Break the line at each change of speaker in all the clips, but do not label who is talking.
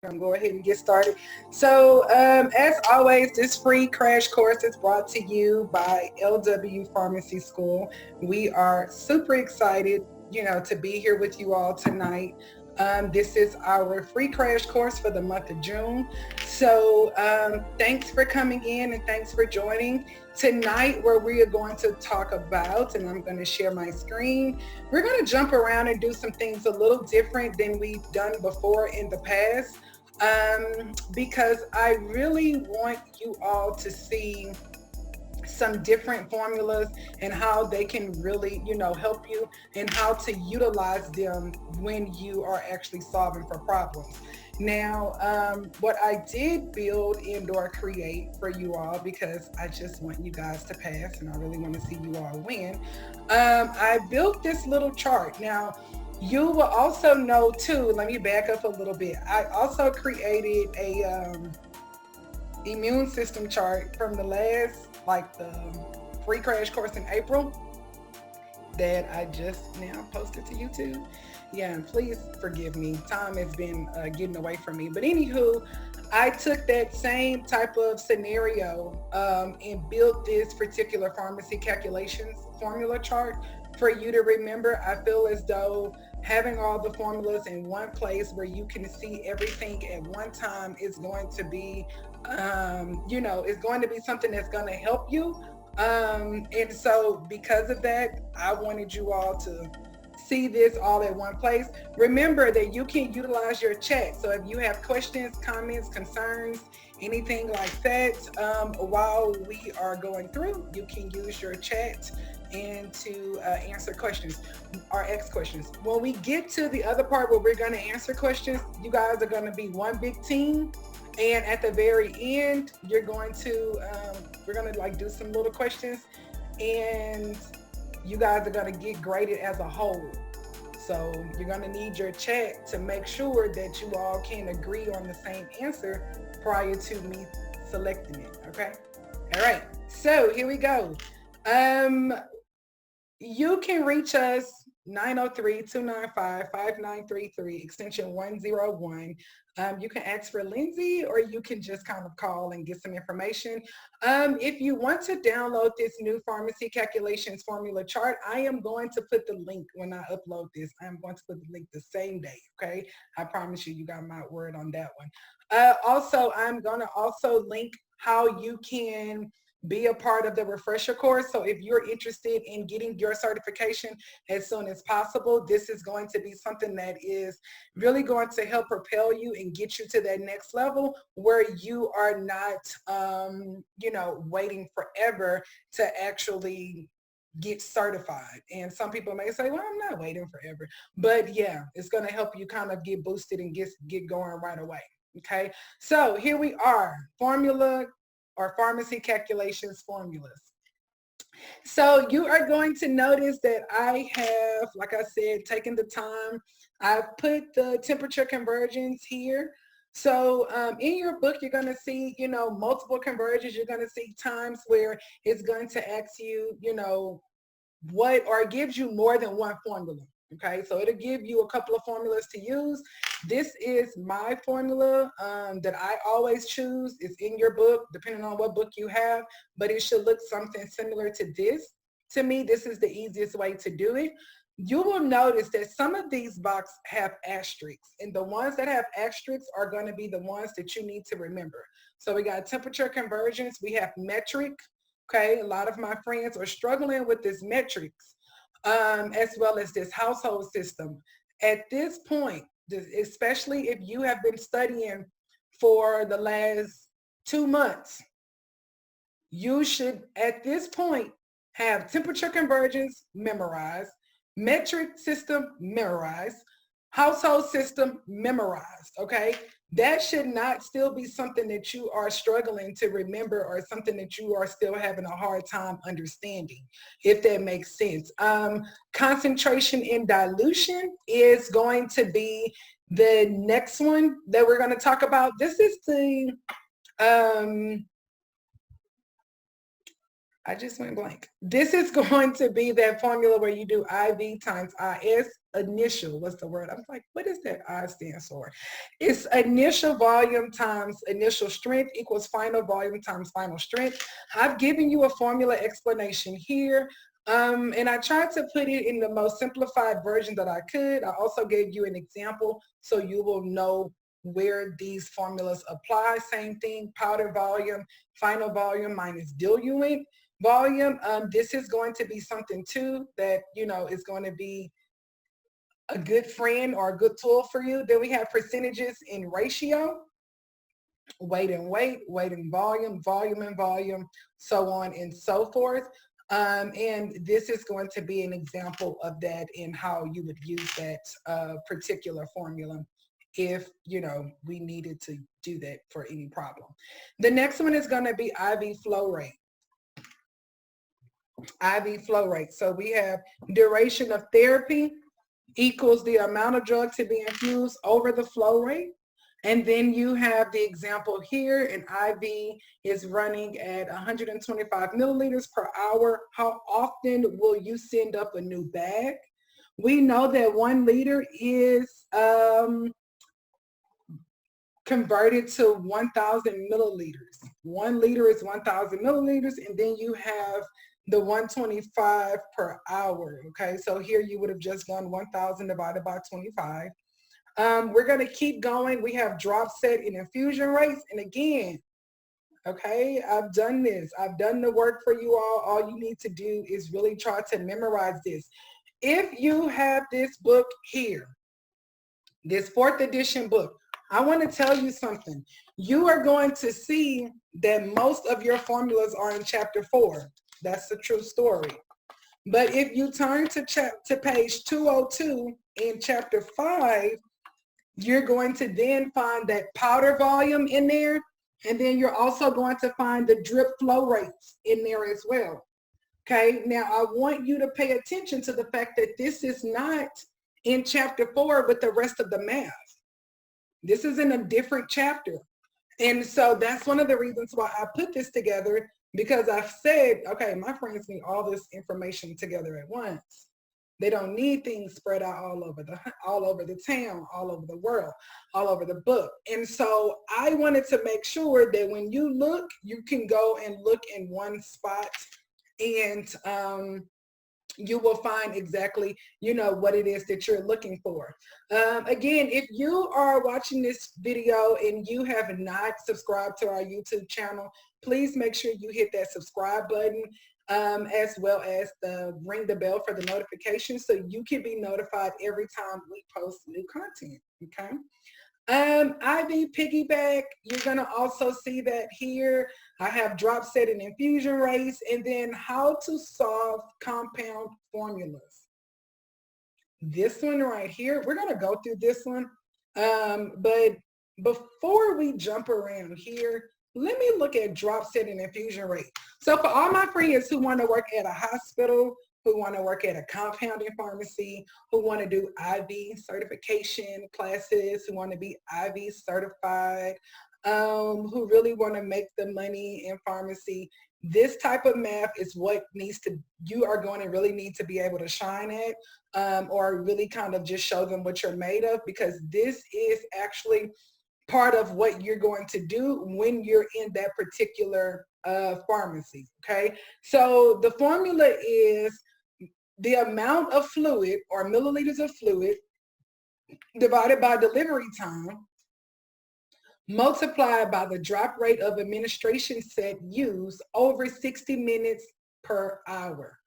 I'm going to go ahead and get started. So, as always, this free crash course is brought to you by LW Pharmacy School. We are super excited, to be here with you all tonight. This is our free crash course for the month of June. So, thanks for coming in and thanks for joining tonight, where we are going to talk about, and I'm going to share my screen. We're going to jump around and do some things a little different than we've done before in the past, because I really want you all to see some different formulas and how they can really, help you and how to utilize them when you are actually solving for problems. Now, what I did build and or create for you all, because I just want you guys to pass and I really want to see you all win, I built this little chart. Now, you will also know too, let me back up a little bit. I also created a immune system chart from the last, like the free crash course in April that I just now posted to YouTube. Yeah, and please forgive me. Time has been getting away from me. But anywho, I took that same type of scenario and built this particular pharmacy calculations formula chart for you to remember. I feel as though having all the formulas in one place where you can see everything at one time is going to be, is going to be something that's going to help you. And so because of that, I wanted you all to see this all at one place. Remember that you can utilize your chat. So if you have questions, comments, concerns, anything like that, while we are going through, you can use your chat and to answer questions or ask questions. When we get to the other part where we're going to answer questions, you guys are going to be one big team. And at the very end, we're going to like do some little questions, and you guys are going to get graded as a whole. So you're going to need your chat to make sure that you all can agree on the same answer prior to me selecting it. Okay. All right. So here we go. You can reach us 903-295-5933, extension 101. You can ask for Lindsay, or you can just kind of call and get some information. If you want to download this new pharmacy calculations formula chart, I am going to put the link when I upload this. I'm going to put the link the same day, okay? I promise you, you got my word on that one. Also, I'm going to also link how you can be a part of the refresher course. So if you're interested in getting your certification as soon as possible, this is going to be something that is really going to help propel you and get you to that next level where you are not, waiting forever to actually get certified. And some people may say, well, I'm not waiting forever. But yeah, it's going to help you kind of get boosted and get going right away. Okay, so here we are, formula or pharmacy calculations formulas. So you are going to notice that I have, like I said, taken the time. I've put the temperature conversions here. So in your book, you're going to see, multiple conversions. You're going to see times where it's going to ask you, what, or it gives you more than one formula. Okay, so it'll give you a couple of formulas to use. This is my formula that I always choose. It's in your book, depending on what book you have, but it should look something similar to this. To me, this is the easiest way to do it. You will notice that some of these boxes have asterisks, and the ones that have asterisks are going to be the ones that you need to remember. So we got temperature conversions. We have metric. Okay, a lot of my friends are struggling with this metrics, as well as this household system. At this point, especially if you have been studying for the last 2 months, you should, at this point, have temperature conversions memorized, metric system memorized, household system memorized, okay? That should not still be something that you are struggling to remember or something that you are still having a hard time understanding, if that makes sense. Concentration and dilution is going to be the next one that we're going to talk about. This is the, I just went blank. This is going to be that formula where you do IV times IS initial, what's the word? I was like, what does that I stands for? It's initial volume times initial strength equals final volume times final strength. I've given you a formula explanation here. And I tried to put it in the most simplified version that I could. I also gave you an example so you will know where these formulas apply. Same thing, powder volume, final volume minus diluent volume. This is going to be something too that, is going to be a good friend or a good tool for you. Then we have percentages in ratio, weight and weight, weight and volume, volume and volume, so on and so forth. And this is going to be an example of that in how you would use that particular formula if, we needed to do that for any problem. The next one is going to be IV flow rate. IV flow rate. So we have duration of therapy equals the amount of drug to be infused over the flow rate. And then you have the example here, an IV is running at 125 milliliters per hour. How often will you send up a new bag? We know that 1 liter is converted to 1,000 milliliters. 1 liter is 1,000 milliliters, and then you have the 125 per hour, okay? So here you would have just done 1,000 divided by 25. We're going to keep going. We have drop set and infusion rates. And again, okay, I've done this. I've done the work for you all. All you need to do is really try to memorize this. If you have this book here, this 4th edition book, I want to tell you something. You are going to see that most of your formulas are in chapter 4. That's the true story. But if you turn to page 202 in chapter 5, you're going to then find that powder volume in there, and then you're also going to find the drip flow rates in there as well. Okay, now I want you to pay attention to the fact that this is not in chapter 4 with the rest of the math. This is in a different chapter. And so that's one of the reasons why I put this together, because I've said, okay, my friends need all this information together at once. They don't need things spread out all over the town, all over the world, all over the book. And so I wanted to make sure that when you look, you can go and look in one spot, and you will find exactly, what it is that you're looking for. Again, if you are watching this video and you have not subscribed to our YouTube channel, please make sure you hit that subscribe button, as well as ring the bell for the notifications so you can be notified every time we post new content, okay? IV piggyback, you're going to also see that here. I have drop set and infusion rates, and then how to solve compound formulas. This one right here, we're going to go through this one. But before we jump around here, let me look at drop set and infusion rate. So for all my friends who want to work at a hospital, who want to work at a compounding pharmacy, who want to do IV certification classes, who want to be IV certified, who really want to make the money in pharmacy, this type of math is what you are going to really need to be able to shine at, or really kind of just show them what you're made of, because this is actually part of what you're going to do when you're in that particular pharmacy, okay? So the formula is the amount of fluid or milliliters of fluid divided by delivery time multiplied by the drop rate of administration set used over 60 minutes per hour.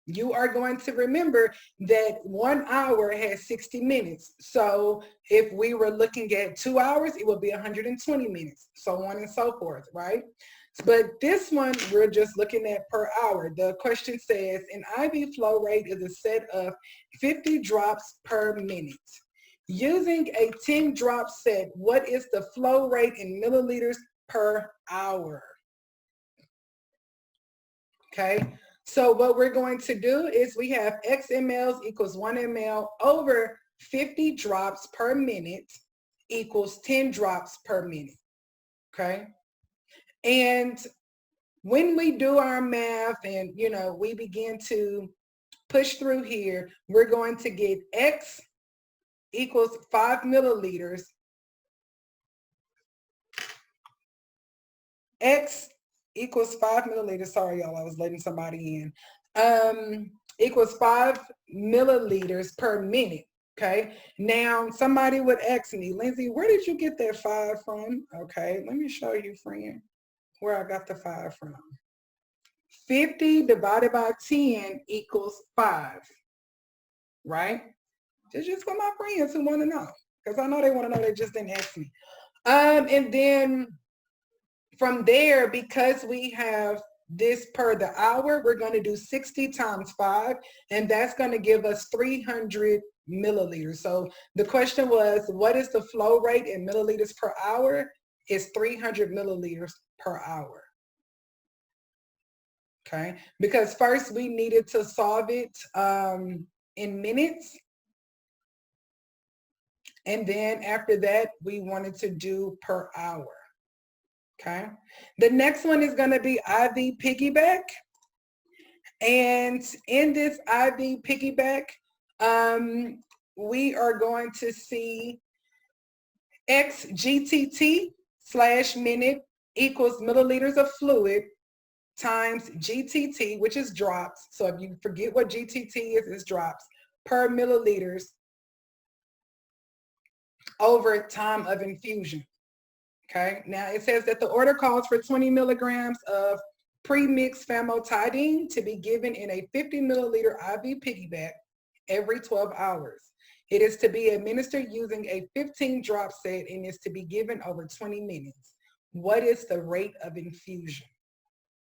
You are going to remember that 1 hour has 60 minutes. So if we were looking at 2 hours, it would be 120 minutes, so on and so forth, right? But this one, we're just looking at per hour. The question says, an IV flow rate is a set of 50 drops per minute. Using a 10 drop set, what is the flow rate in milliliters per hour? Okay, so what we're going to do is we have X mLs equals 1 ml over 50 drops per minute equals 10 drops per minute, okay? And when we do our math and, we begin to push through here, we're going to get X equals 5 milliliters. X equals 5 milliliters. Sorry, y'all, I was letting somebody in. Equals 5 milliliters per minute. Okay. Now, somebody would ask me, Lindsay, where did you get that 5 from? Okay, let me show you, friend, where I got the 5 from. 50 divided by 10 equals 5, right? It's just for my friends who want to know, because I know they want to know, they just didn't ask me. And then from there, because we have this per the hour, we're going to do 60 times 5, and that's going to give us 300 milliliters. So the question was, what is the flow rate in milliliters per hour? It's 300 milliliters per hour. Okay, because first we needed to solve it in minutes. And then after that, we wanted to do per hour. Okay. The next one is going to be IV piggyback. And in this IV piggyback, we are going to see ExCPT / minute equals milliliters of fluid times GTT, which is drops. So if you forget what GTT is, it's drops per milliliters over time of infusion. Okay, now it says that the order calls for 20 milligrams of pre-mixed famotidine to be given in a 50 milliliter IV piggyback every 12 hours. It is to be administered using a 15 drop set and is to be given over 20 minutes. What is the rate of infusion?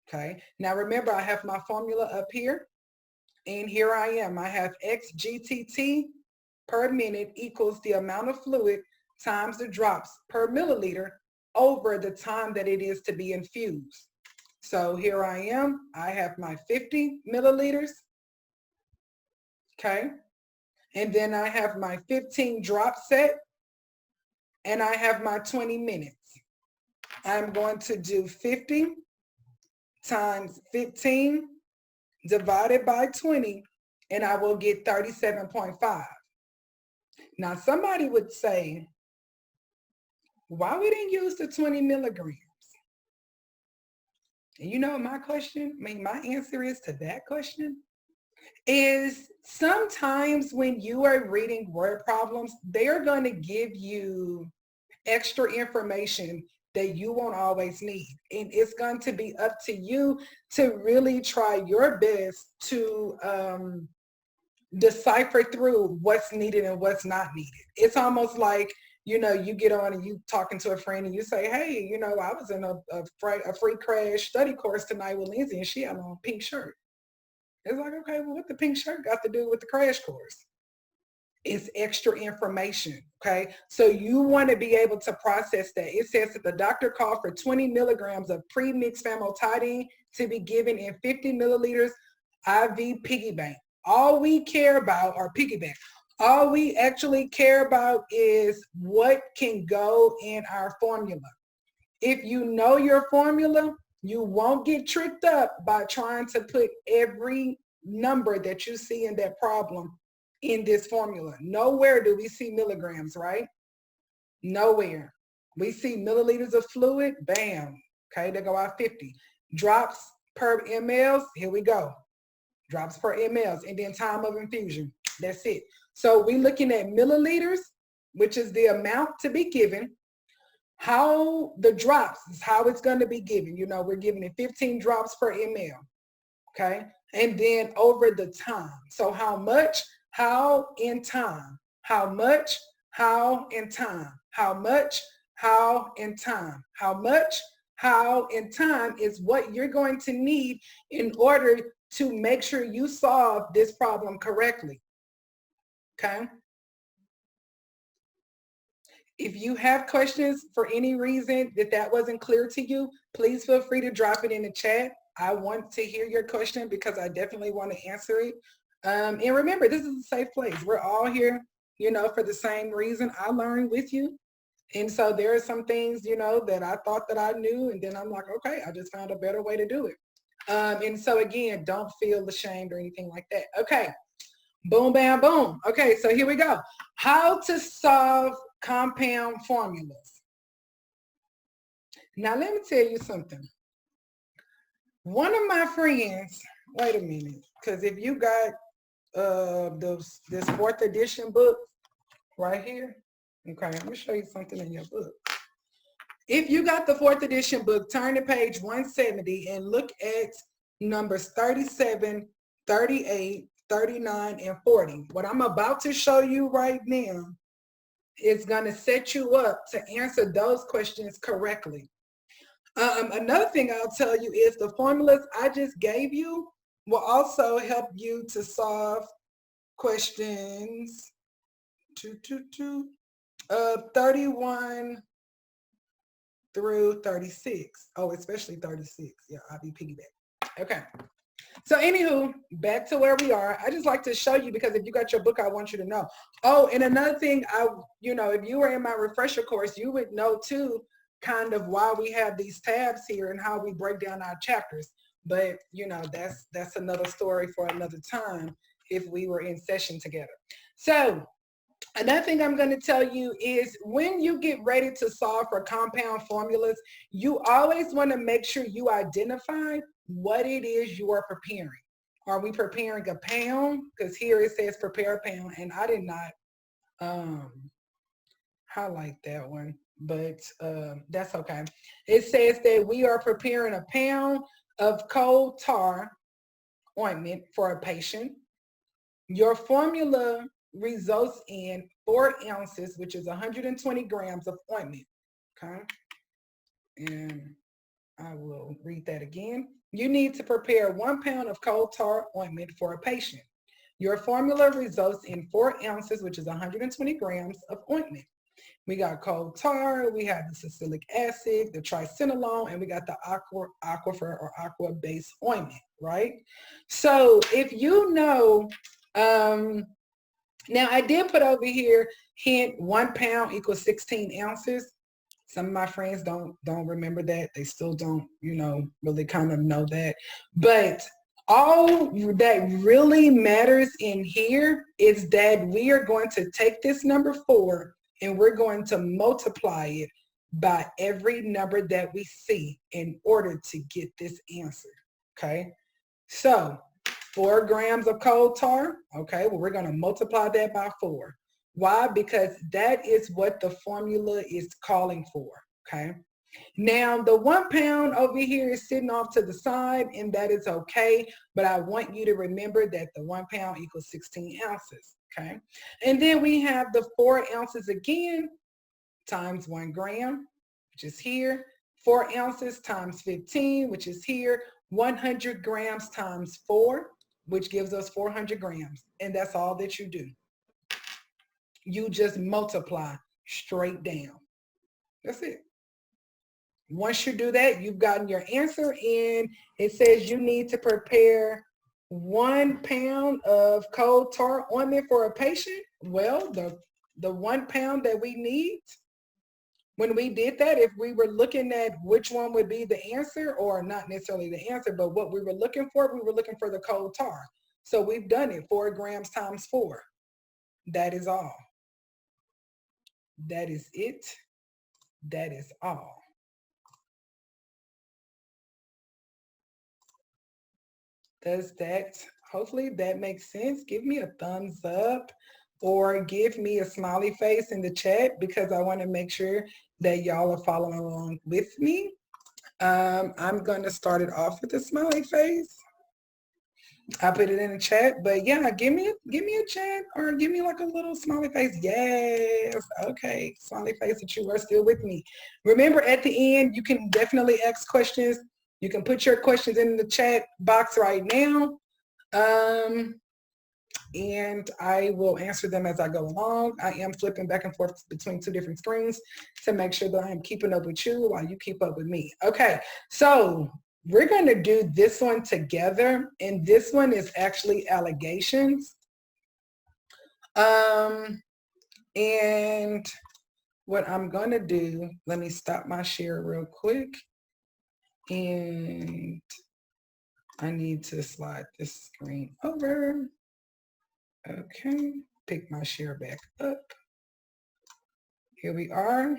Okay, now remember, I have my formula up here, and here I am. I have ExCPT per minute equals the amount of fluid times the drops per milliliter over the time that it is to be infused. So here I am. I have my 50 milliliters. Okay. And then I have my 15 drop set, and I have my 20 minutes. I'm going to do 50 times 15 divided by 20, and I will get 37.5. Now, somebody would say, why we didn't use the 20 milligrams? And you know my question, my answer is to that question is sometimes when you are reading word problems, they're going to give you extra information that you won't always need. And it's going to be up to you to really try your best to decipher through what's needed and what's not needed. It's almost like, you know, you get on and you talking to a friend and you say, hey, you know, I was in a free crash study course tonight with Lindsay and she had on a pink shirt. It's like, okay, well, what the pink shirt got to do with the crash course? It's extra information, okay? So you want to be able to process that. It says that the doctor called for 20 milligrams of pre-mixed famotidine to be given in 50 milliliters IV piggyback. All we care about, or piggyback, all we actually care about is what can go in our formula. If you know your formula, you won't get tricked up by trying to put every number that you see in that problem in this formula. Nowhere do we see milligrams, right? Nowhere. We see milliliters of fluid, bam. Okay, they go out 50. Drops per mLs, here we go. Drops per mLs, and then time of infusion. That's it. So we're looking at milliliters, which is the amount to be given. How the drops is how it's going to be given. You know, we're giving it 15 drops per ml. Okay. And then over the time. So how much, how in time, how much, how in time, how much, how in time, how much, how in time is what you're going to need in order to make sure you solve this problem correctly. Okay. If you have questions for any reason that wasn't clear to you, please feel free to drop it in the chat. I want to hear your question because I definitely want to answer it. And remember, this is a safe place. We're all here, you know, for the same reason. I learned with you. And so there are some things, you know, that I thought that I knew. And then I'm like, okay, I just found a better way to do it. And so again, don't feel ashamed or anything like that. Okay, boom, bam, boom. Okay, so here we go. How to solve compound formulas. Now let me tell you something. One of my friends, wait a minute, because if you got this 4th edition book right here, okay, I'm gonna show you something in your book. If you got the 4th edition book, turn to page 170 and look at numbers 37, 38, 39, and 40. What I'm about to show you right now is going to set you up to answer those questions correctly. Another thing I'll tell you is the formulas I just gave you will also help you to solve questions 31 through 36. Oh, especially 36. Yeah, I'll be piggyback. Okay. So anywho, back to where we are. I just like to show you because if you got your book, I want you to know. Oh, and another thing, if you were in my refresher course, you would know too, kind of why we have these tabs here and how we break down our chapters. But that's another story for another time if we were in session together. So another thing I'm going to tell you is when you get ready to solve for compound formulas, you always want to make sure you identify what it is you are preparing. Are we preparing a pound? Because here it says prepare a pound, and I did not highlight that one, but that's okay. It says that we are preparing a pound of coal tar ointment for a patient. Your formula results in 4 ounces, which is 120 grams of ointment, okay? And I will read that again. You need to prepare 1 pound of coal tar ointment for a patient. Your formula results in 4 ounces, which is 120 grams of ointment. We got coal tar, we have the salicylic acid, the tricinolone, and we got the aquifer or aqua-based ointment, right? So if you know, now I did put over here, hint 1 pound equals 16 ounces. Some of my friends don't remember that. They still don't, really kind of know that. But all that really matters in here is that we are going to take this number 4 and we're going to multiply it by every number that we see in order to get this answer, okay? So 4 grams of coal tar, okay, well, we're going to multiply that by 4. Why? Because that is what the formula is calling for, okay? Now, the 1 pound over here is sitting off to the side, and that is okay, but I want you to remember that the 1 pound equals 16 ounces, okay? And then we have the 4 ounces again times 1 gram, which is here, 4 ounces times 15, which is here, 100 grams times 4, which gives us 400 grams. And that's all that you do. You just multiply straight down. That's it. Once you do that, you've gotten your answer, and it says you need to prepare 1 pound of coal tar ointment for a patient. Well, the 1 pound that we need, when we did that, if we were looking at which one would be the answer, or not necessarily the answer, but what we were looking for the coal tar. So we've done it, 4 grams times 4. That is all. That is it. That is all. Does that, hopefully that makes sense. Give me a thumbs up or give me a smiley face in the chat because I want to make sure that y'all are following along with me. I'm going to start it off with a smiley face. I put it in the chat, but yeah, give me a chat or give me like a little smiley face. Yes, okay, smiley face that you are still with me. Remember, at the end, you can definitely ask questions. You can put your questions in the chat box right now, and I will answer them as I go along. I am flipping back and forth between 2 different screens to make sure that I am keeping up with you while you keep up with me. Okay, so we're going to do this one together, and this one is actually allegations. And what I'm going to do, let me stop my share real quick. And I need to slide this screen over. Okay, pick my share back up. Here we are.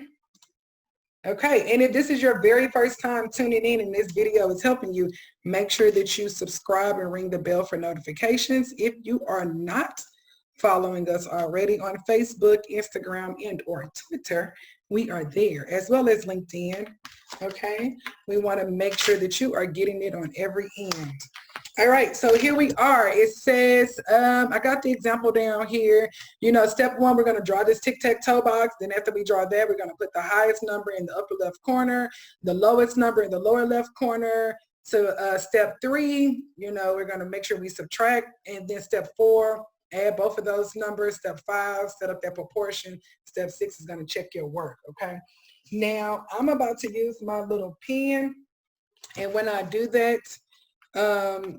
Okay, and if this is your very first time tuning in and this video is helping you, make sure that you subscribe and ring the bell for notifications. If you are not following us already on Facebook, Instagram, and or Twitter, we are there, as well as LinkedIn. Okay, we want to make sure that you are getting it on every end. All right, so here we are. It says, I got the example down here. You know, step one, we're going to draw this tic-tac-toe box. Then after we draw that, we're going to put the highest number in the upper left corner, the lowest number in the lower left corner. So step three, you know, we're going to make sure we subtract. And then step four, add both of those numbers. Step five, set up that proportion. Step six is going to check your work, okay? Now, I'm about to use my little pen. And when I do that,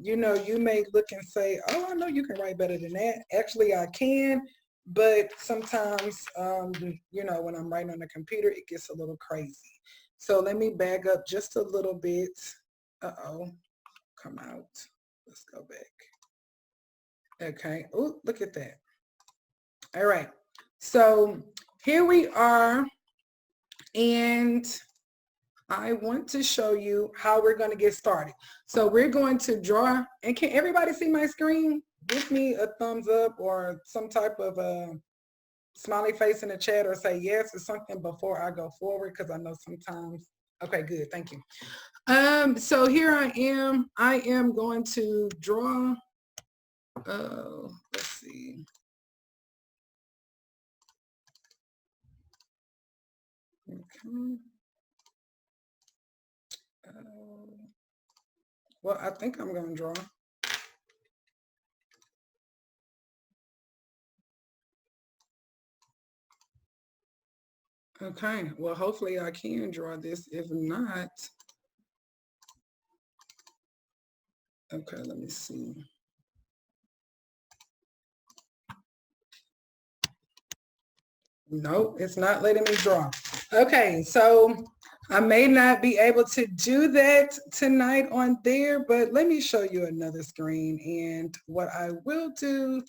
you know, you may look and say, oh, I know you can write better than that. Actually, I can, but sometimes, you know, when I'm writing on the computer, it gets a little crazy. So let me back up just a little bit. Uh-oh, come out. Let's go back. Okay, oh, look at that. All right, so here we are, and I want to show you how we're going to get started. So we're going to draw, and can everybody see my screen? Give me a thumbs up or some type of a smiley face in the chat, or say yes or something before I go forward, because I know sometimes. Okay, good, thank you. So here I am. I am going to draw. Let's see. Okay. Well, I think I'm going to draw. Okay, well, hopefully I can draw this. If not, okay, let me see. Nope, it's not letting me draw. Okay, so I may not be able to do that tonight on there, but let me show you another screen. And what I will do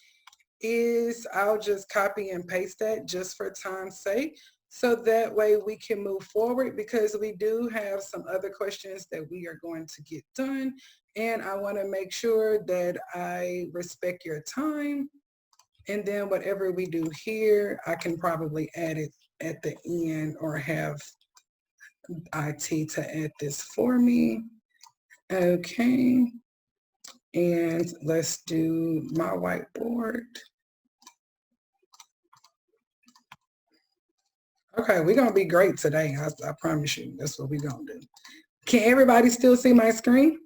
is I'll just copy and paste that just for time's sake. So that way we can move forward, because we do have some other questions that we are going to get done. And I want to make sure that I respect your time. And then whatever we do here, I can probably add it at the end, or have IT to add this for me. Okay. And let's do my whiteboard. Okay, we're going to be great today. I promise you. That's what we're going to do. Can everybody still see my screen?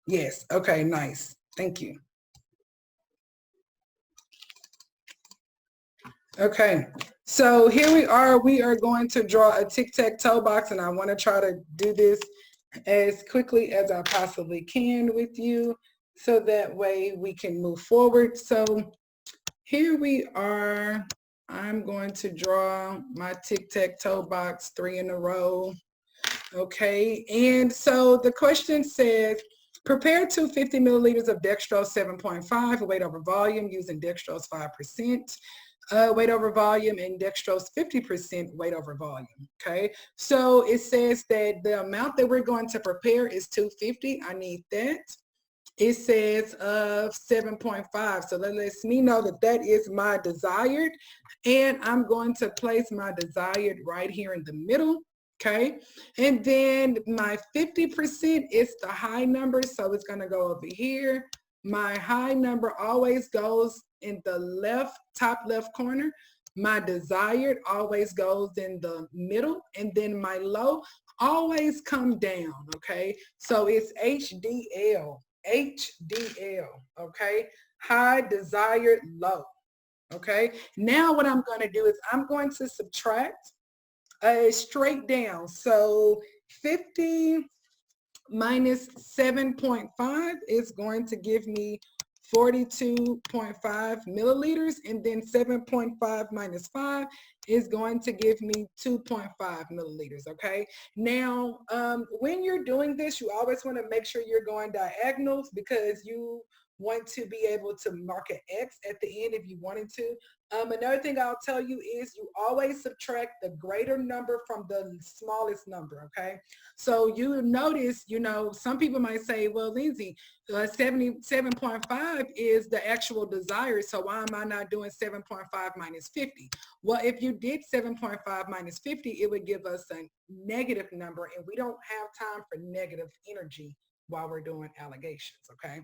Yes. Okay, nice. Thank you. Okay, so here we are. We are going to draw a tic-tac-toe box, and I want to try to do this as quickly as I possibly can with you, so that way we can move forward. So here we are. I'm going to draw my tic-tac-toe box 3 in a row. Okay, and so the question says, prepare 250 milliliters of dextrose 7.5 weight over volume using dextrose 5%. Weight over volume, and dextrose 50% weight over volume. Okay, so it says that the amount that we're going to prepare is 250. I need that. It says 7.5, so that lets me know that that is my desired, and I'm going to place my desired right here in the middle. Okay, and then my 50% is the high number, so it's going to go over here. My high number always goes in the top left corner. My desired always goes in the middle, and then my low always come down. Okay, so it's HDL, okay, high, desired, low. Okay, now what I'm going to do is I'm going to subtract straight down. So 50 minus 7.5 is going to give me 42.5 milliliters, and then 7.5 minus 5 is going to give me 2.5 milliliters, okay? Now, when you're doing this, you always want to make sure you're going diagonals because you want to be able to mark an X at the end if you wanted to. Another thing I'll tell you is you always subtract the greater number from the smallest number, okay? So you notice, you know, some people might say, well, Lindsay, 77.5 is the actual desired, so why am I not doing 7.5 minus 50? Well, if you did 7.5 minus 50, it would give us a negative number, and we don't have time for negative energy while we're doing allegations, okay?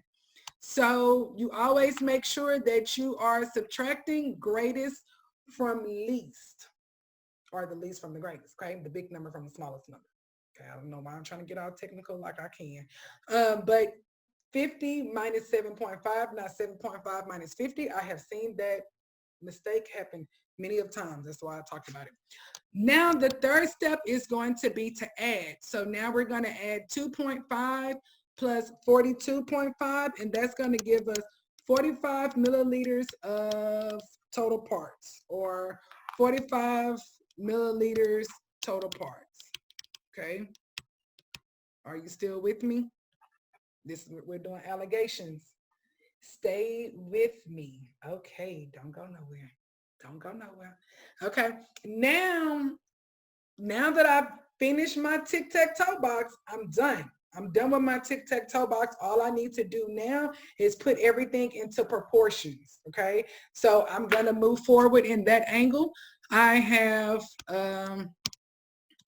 So you always make sure that you are subtracting greatest from least, or the least from the greatest, okay? The big number from the smallest number. Okay, I don't know why I'm trying to get all technical like I can. But 50 minus 7.5, not 7.5 minus 50. I have seen that mistake happen many of times. That's why I talked about it. Now the third step is going to be to add. So now we're going to add 2.5 plus 42.5, and that's going to give us 45 milliliters of total parts, or 45 milliliters total parts. Okay. Are you still with me? This is what we're doing, allegations. Stay with me. Okay, don't go nowhere. Don't go nowhere. Okay, now that I've finished my tic-tac-toe box, I'm done. I'm done with my tic-tac-toe box. All I need to do now is put everything into proportions, okay? So I'm gonna move forward in that angle. I have,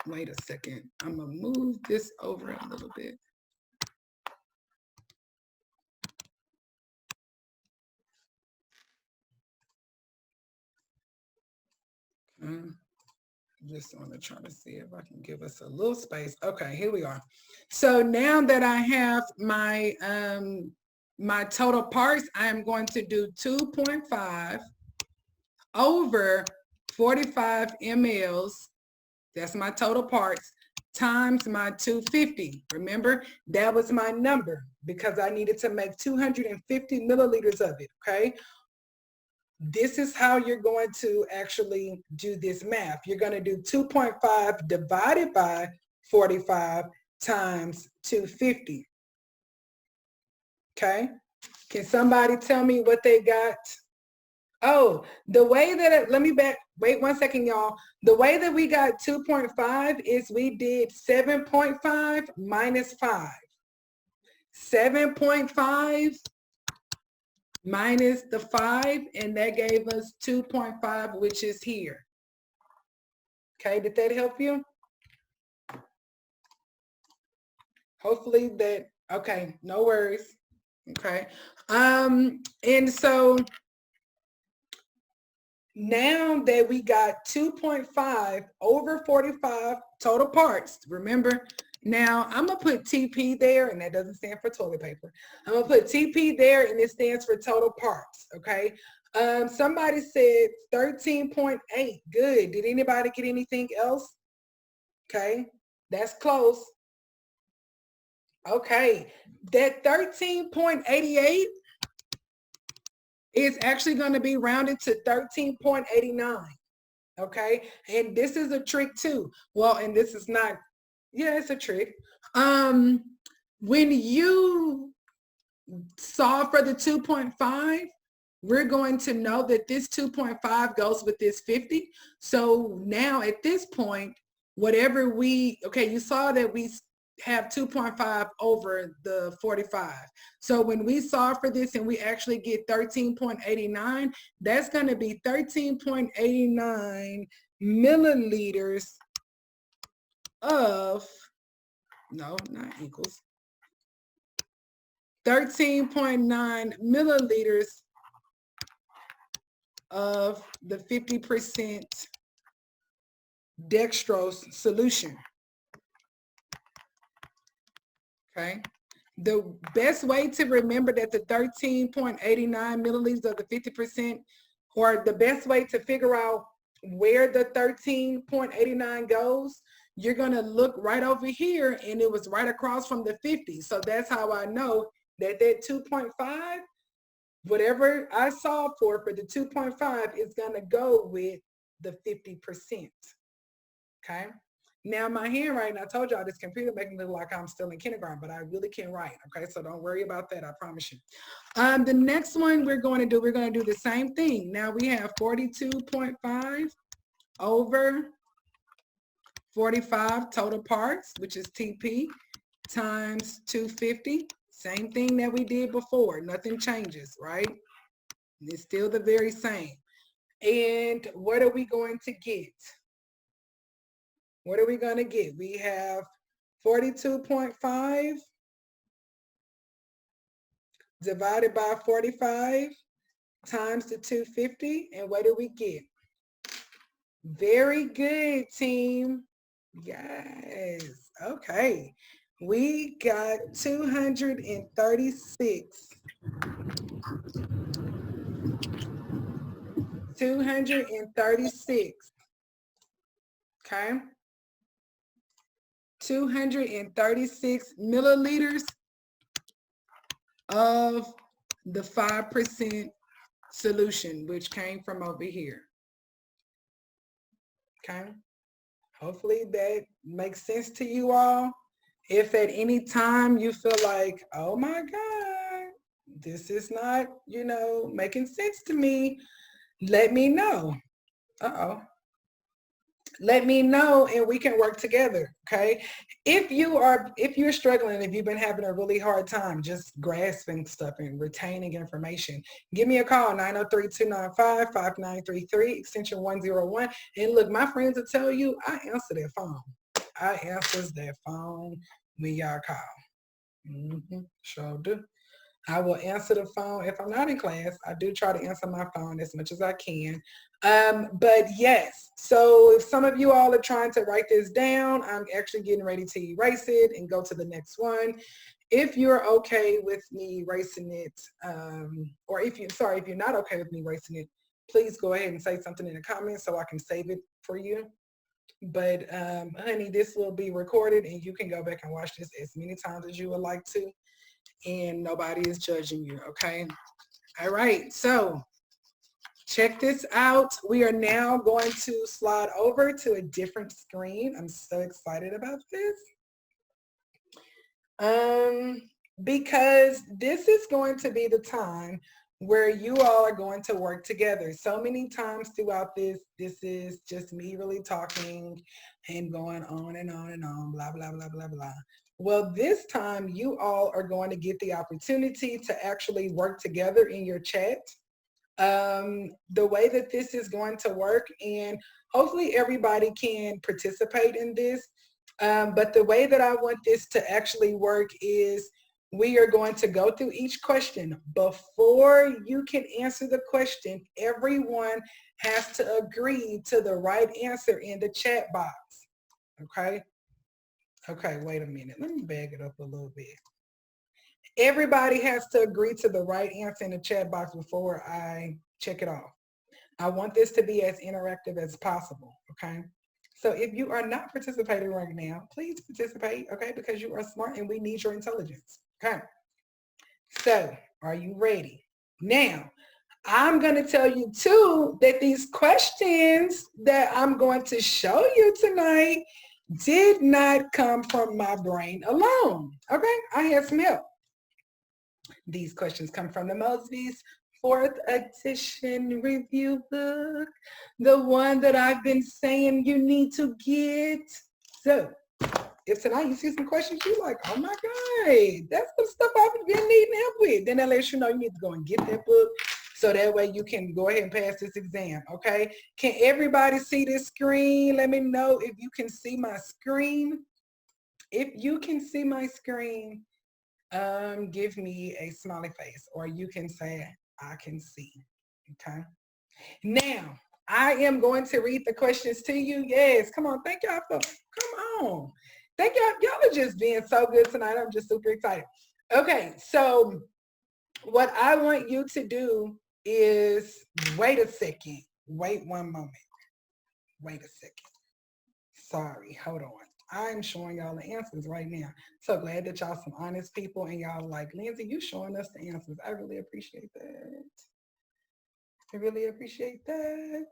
wait a second. I'm gonna move this over a little bit. Just want to try to see if I can give us a little space. Okay, here we are. So now that I have my my total parts, I am going to do 2.5 over 45 mLs. That's my total parts times my 250. Remember, that was my number because I needed to make 250 milliliters of it, okay? This is how you're going to actually do this math. You're going to do 2.5 divided by 45 times 250. Okay? Can somebody tell me what they got? Oh, the way that let me wait 1 second, y'all. The way that we got 2.5 is we did 7.5 minus 5. 7.5 minus the 5, and that gave us 2.5, which is here. Okay, did that help you? Hopefully that, okay, no worries. Okay, and so now that we got 2.5 over 45 total parts, remember, now I'm gonna put TP there, and that doesn't stand for toilet paper. I'm gonna put TP there, and it stands for total parts, okay? Somebody said 13.8, good. Did anybody get anything else? Okay, that's close. Okay, that 13.88 is actually gonna be rounded to 13.89. Okay, and this is a trick too. Well, and this is not, yeah, it's a trick. When you solve for the 2.5, we're going to know that this 2.5 goes with this 50. So now at this point, whatever okay, you saw that we have 2.5 over the 45. So when we solve for this and we actually get 13.89, that's going to be 13.89 milliliters of, no, not equals, 13.9 milliliters of the 50% dextrose solution. Okay. The best way to remember that the 13.89 milliliters of the 50%, or the best way to figure out where the 13.89 goes, you're going to look right over here, and it was right across from the 50. So that's how I know that that 2.5, whatever I solved for the 2.5 is going to go with the 50%. Okay. Now my handwriting, I told y'all this computer making me look like I'm still in kindergarten, but I really can write. Okay, so don't worry about that. I promise you. The next one we're going to do the same thing. Now we have 42.5 over 45 total parts, which is TP, times 250. Same thing that we did before. Nothing changes, right? It's still the very same. And what are we going to get? What are we going to get? We have 42.5 divided by 45 times the 250. And what do we get? Very good, team. Yes. Okay. We got 236. 236. Okay. 236 milliliters of the 5% solution, which came from over here. Okay. Hopefully that makes sense to you all. If at any time you feel like, oh my God, this is not, making sense to me, let me know. Let me know and we can work together. Okay. If you're struggling, if you've been having a really hard time just grasping stuff and retaining information, give me a call, 903-295-5933, extension 101. And look, my friends will tell you I answer their phone. I answers their phone when y'all call. Sure do. I will answer the phone. If I'm not in class, I do try to answer my phone as much as I can. But yes, so if some of you all are trying to write this down, I'm actually getting ready to erase it and go to the next one. If you're okay with me erasing it, or if you're not okay with me erasing it, please go ahead and say something in the comments so I can save it for you. But honey, this will be recorded and you can go back and watch this as many times as you would like to. And nobody is judging you, okay? All right, so check this out. We are now going to slide over to a different screen. I'm so excited about this. Because this is going to be the time where you all are going to work together. So many times throughout this is just me really talking and going on and on and on, blah, blah, blah, blah, blah. Well, this time you all are going to get the opportunity to actually work together in your chat. The way that this is going to work, and hopefully everybody can participate in this. But the way that I want this to actually work is we are going to go through each question. Before you can answer the question, everyone has to agree to the right answer in the chat box. Okay? Okay, wait a minute. Let me bag it up a little bit. Everybody has to agree to the right answer in the chat box before I check it off. I want this to be as interactive as possible, okay? So if you are not participating right now, please participate, okay? Because you are smart and we need your intelligence, okay? So are you ready? Now, I'm going to tell you too that these questions that I'm going to show you tonight did not come from my brain alone, okay? I had some help. These questions come from the Mosby's 4th edition review book, the one that I've been saying you need to get. So if tonight you see some questions, you're like, oh my God, that's the stuff I've been needing help with. Then that lets you know you need to go and get that book so that way you can go ahead and pass this exam, okay? Can everybody see this screen? Let me know if you can see my screen. If you can see my screen, give me a smiley face, or you can say, I can see, okay? Now, I am going to read the questions to you. Yes, come on, thank y'all for, come on. Thank y'all, y'all are just being so good tonight. I'm just super excited. Okay, so what I want you to do is, wait a second, wait one moment. Wait a second. Sorry, hold on. I'm showing y'all the answers right now. So glad that y'all some honest people and y'all like, Lindsay, you showing us the answers. I really appreciate that. I really appreciate that.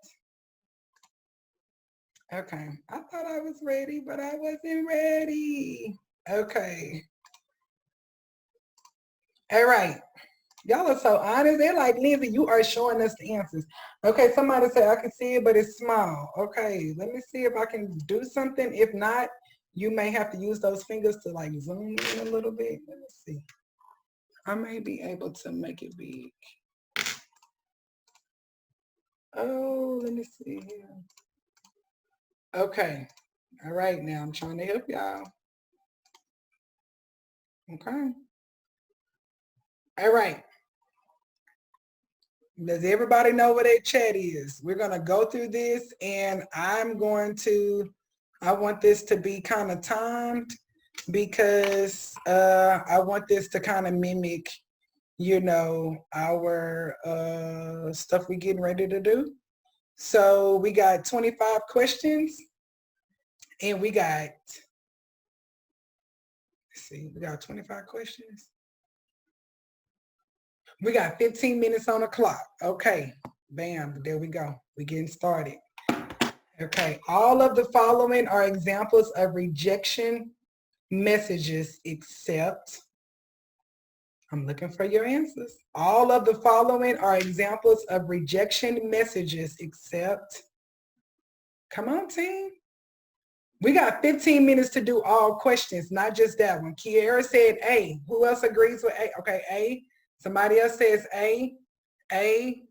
Okay, I thought I was ready, but I wasn't ready. Okay. All right. Y'all are so honest. They're like, Lindsay, you are showing us the answers. Okay, somebody said, I can see it, but it's small. Okay, let me see if I can do something. If not, you may have to use those fingers to like zoom in a little bit. Let me see. I may be able to make it big. Oh, let me see here. Okay. All right, now I'm trying to help y'all. Okay. All right. Does everybody know what a chat is? We're going to go through this and I want this to be kind of timed because I want this to kind of mimic, our stuff we're getting ready to do. So we got 25 questions and we got 25 questions. We got 15 minutes on the clock. Okay, bam, there we go. We're getting started. Okay, all of the following are examples of rejection messages except, I'm looking for your answers. All of the following are examples of rejection messages except, come on team. We got 15 minutes to do all questions, not just that one. Kiara said A. Who else agrees with A? Okay, A. Somebody else says A. A.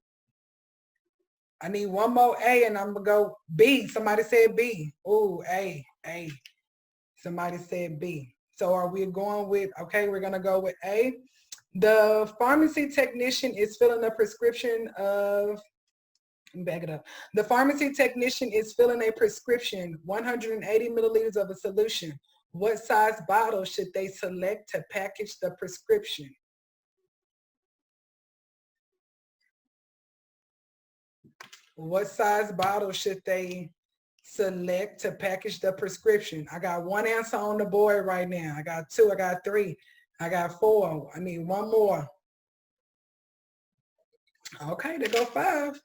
I need one more A and I'm gonna go B. Somebody said B. Ooh, A. Somebody said B. So are we going with, okay, we're gonna go with A. The pharmacy technician is filling a prescription of, back it up. The pharmacy technician is filling a prescription, 180 milliliters of a solution. What size bottle should they select to package the prescription? What size bottle should they select to package the prescription? I got one answer on the board right now. I got two, I got three, I got four. I need one more. Okay, there go five.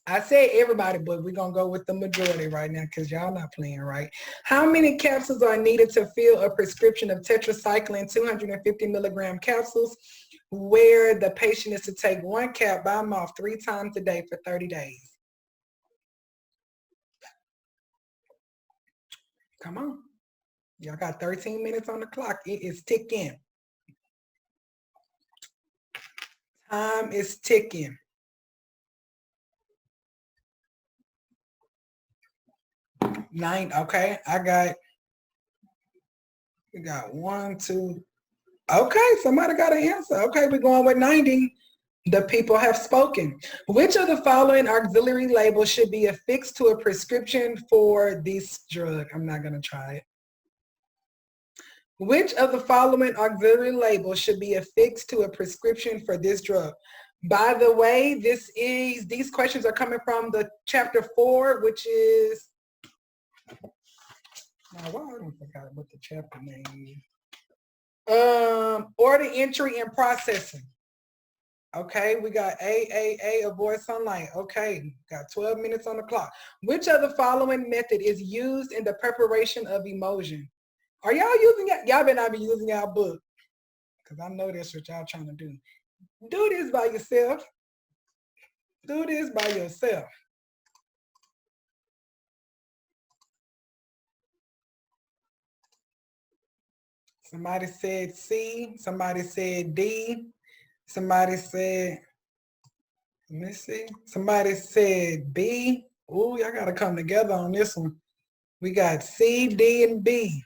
I said everybody, but we're going to go with the majority right now because y'all not playing right. How many capsules are needed to fill a prescription of tetracycline 250 milligram capsules where the patient is to take one cap by mouth 3 times a day for 30 days? Come on. Y'all got 13 minutes on the clock. It is ticking. Time is ticking. 9, okay. We got 1, 2. Okay, somebody got an answer. Okay, we're going with 90. The people have spoken. Which of the following auxiliary labels should be affixed to a prescription for this drug? I'm not going to try it. Which of the following auxiliary labels should be affixed to a prescription for this drug? By the way, these questions are coming from the chapter 4, which is, now why I don't forgot what the chapter name is. Order entry and processing. Okay, we got A, avoid sunlight. Okay, got 12 minutes on the clock. Which of the following method is used in the preparation of emulsion? Are y'all using it? Y'all better not be using our book because I know that's what y'all trying to do. Do this by yourself. Do this by yourself. Somebody said C. Somebody said D. Somebody said, let me see. Somebody said B. Ooh, y'all got to come together on this one. We got C, D, and B.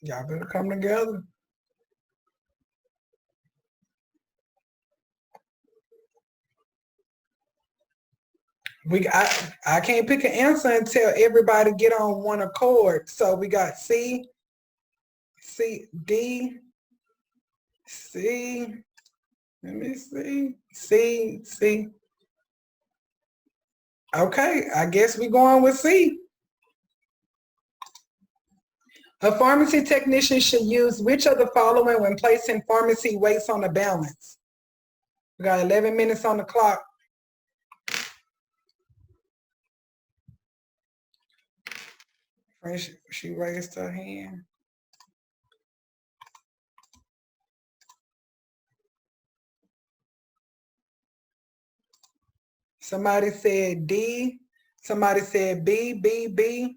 Y'all better come together. I can't pick an answer until everybody get on one accord. So we got C, D, C. Let me see. C. Okay, I guess we're going with C. A pharmacy technician should use which of the following when placing pharmacy weights on a balance? We got 11 minutes on the clock. She raised her hand. Somebody said D. Somebody said B, B, B,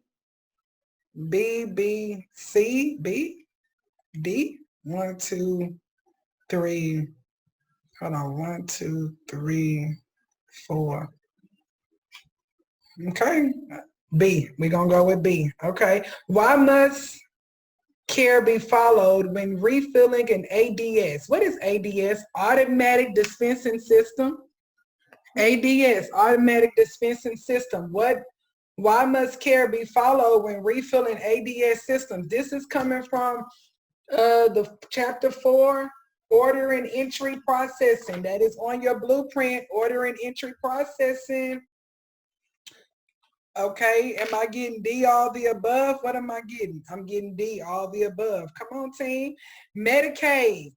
B, B, C, B, D. 1, 2, 3. Hold on. 1, 2, 3, 4. Okay. B. We're going to go with B. Okay. Why must care be followed when refilling an ADS? What is ADS? Automatic dispensing system. ADS, automatic dispensing system. Why must care be followed when refilling ADS systems? This is coming from the chapter 4, order and entry processing. That is on your blueprint, order and entry processing. Okay, am I getting D, all the above? What am I getting? I'm getting D, all the above. Come on, team. Medicaid.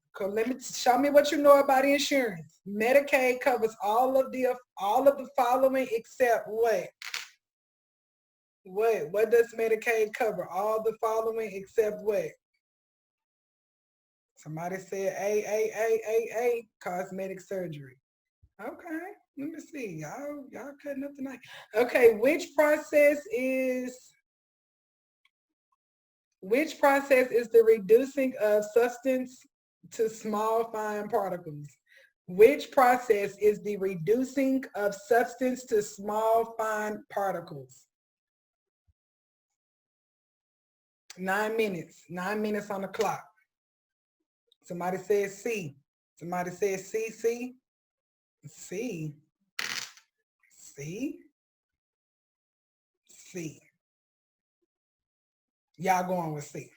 Show me what you know about insurance. Medicaid covers all of the following except what? What does Medicaid cover? All the following except what? Somebody said A, cosmetic surgery. Okay, let me see. Y'all cutting up tonight. Okay, which process is the reducing of substance to small fine particles? Which process is the reducing of substance to small fine particles? 9 minutes. 9 minutes on the clock. Somebody said C. Somebody said C, C. C. C. C. Y'all going with C.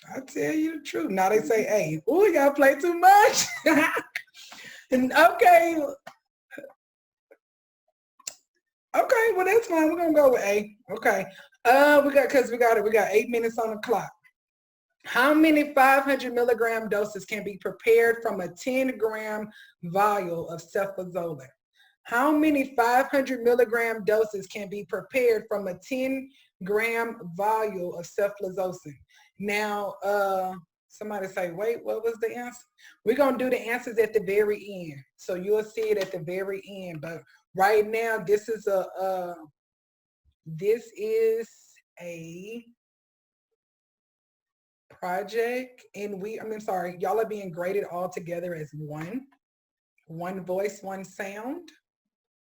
I tell you the truth. Now they say A. Oh, y'all play too much. Okay. Okay, well that's fine. We're gonna go with A. Okay. We got 8 minutes on the clock. How many 500 milligram doses can be prepared from a 10-gram vial of cefazolin? How many 500 milligram doses can be prepared from a 10-gram vial of cefazolin? Now, somebody say, wait, what was the answer? We're going to do the answers at the very end. So you'll see it at the very end. But right now, this is a project, and y'all are being graded all together as one voice, one sound.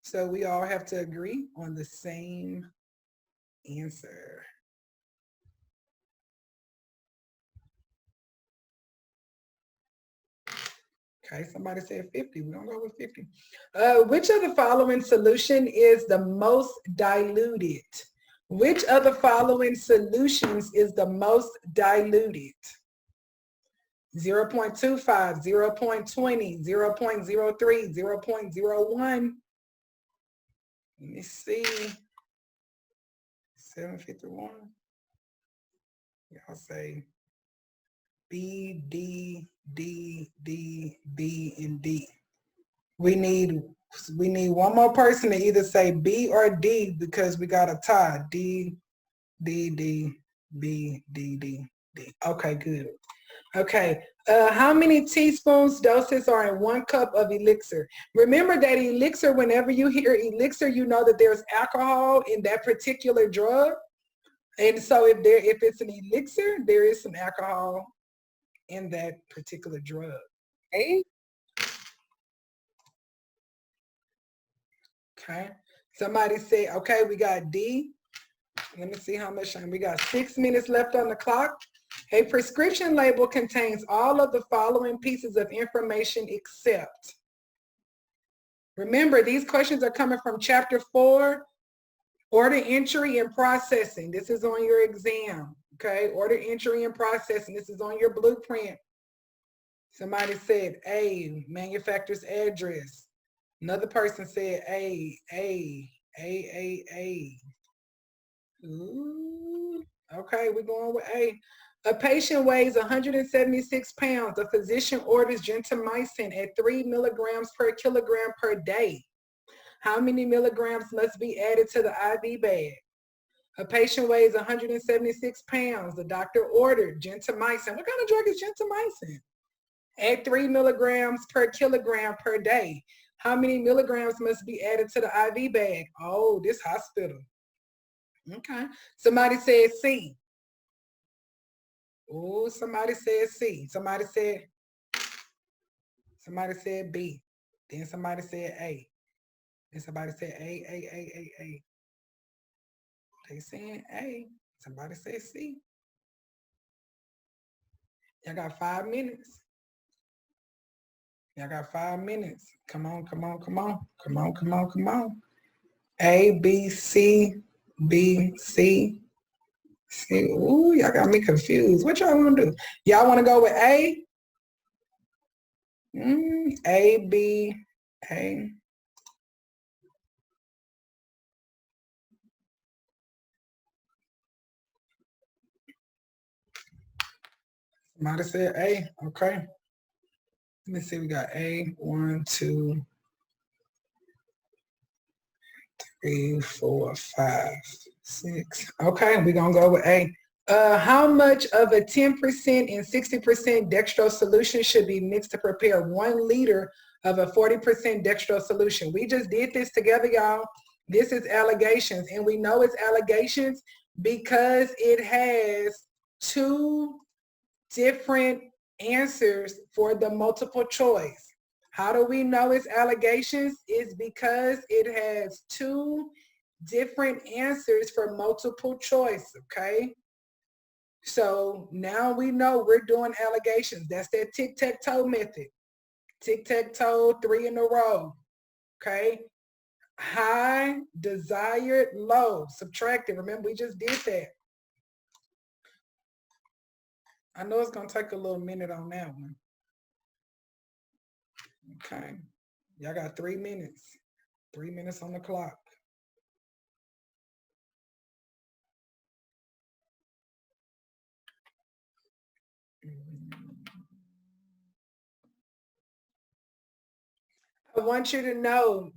So we all have to agree on the same answer. Okay, somebody said 50. We're gonna go with 50. Which of the following solution is the most diluted? Which of the following solutions is the most diluted? 0.25, 0.20, 0.03, 0.01. Let me see. 751. Y'all say B, D, D, D, B, and D. We need one more person to either say B or D because we got a tie. D, D, D, B, D, D, D. Okay, good. Okay, how many teaspoons doses are in 1 cup of elixir? Remember that elixir, whenever you hear elixir, you know that there's alcohol in that particular drug. And so if it's an elixir, there is some alcohol in that particular drug. Okay. Somebody say, okay, we got D. Let me see how much time. We got 6 minutes left on the clock. A prescription label contains all of the following pieces of information except. Remember, these questions are coming from chapter 4, order entry and processing. This is on your exam. Okay, order entry and processing. This is on your blueprint. Somebody said A, manufacturer's address. Another person said A. Ooh, okay, we're going with A. A patient weighs 176 pounds. The physician orders gentamicin at 3 milligrams per kilogram per day. How many milligrams must be added to the IV bag? A patient weighs 176 pounds. The doctor ordered gentamicin. What kind of drug is gentamicin? At 3 milligrams per kilogram per day. How many milligrams must be added to the IV bag? Oh, this hospital. Okay. Somebody said C. Oh, somebody said C. Somebody said B. Then somebody said A. Then somebody said A. They saying A. Somebody said C. Y'all got 5 minutes. Y'all got 5 minutes. Come on. A, B, C, B, C. C. Ooh, y'all got me confused. What y'all want to do? Y'all want to go with A? A, B, A. Somebody said A. Okay. Let me see. We got A. 1, 2, 3, 4, 5, 6. Okay, we're going to go with A. How much of a 10% and 60% dextrose solution should be mixed to prepare 1 liter of a 40% dextrose solution? We just did this together, y'all. This is allegations, and we know it's allegations because it has 2 different answers for the multiple choice. How do we know it's allegations? It's because it has 2 different answers for multiple choice, okay? So now we know we're doing allegations. That's that tic-tac-toe method. Tic-tac-toe, 3 in a row, okay? High, desired, low, subtracted. Remember, we just did that. I know it's going to take a little minute on that one. Okay. Y'all got 3 minutes. 3 minutes on the clock. I want you to know,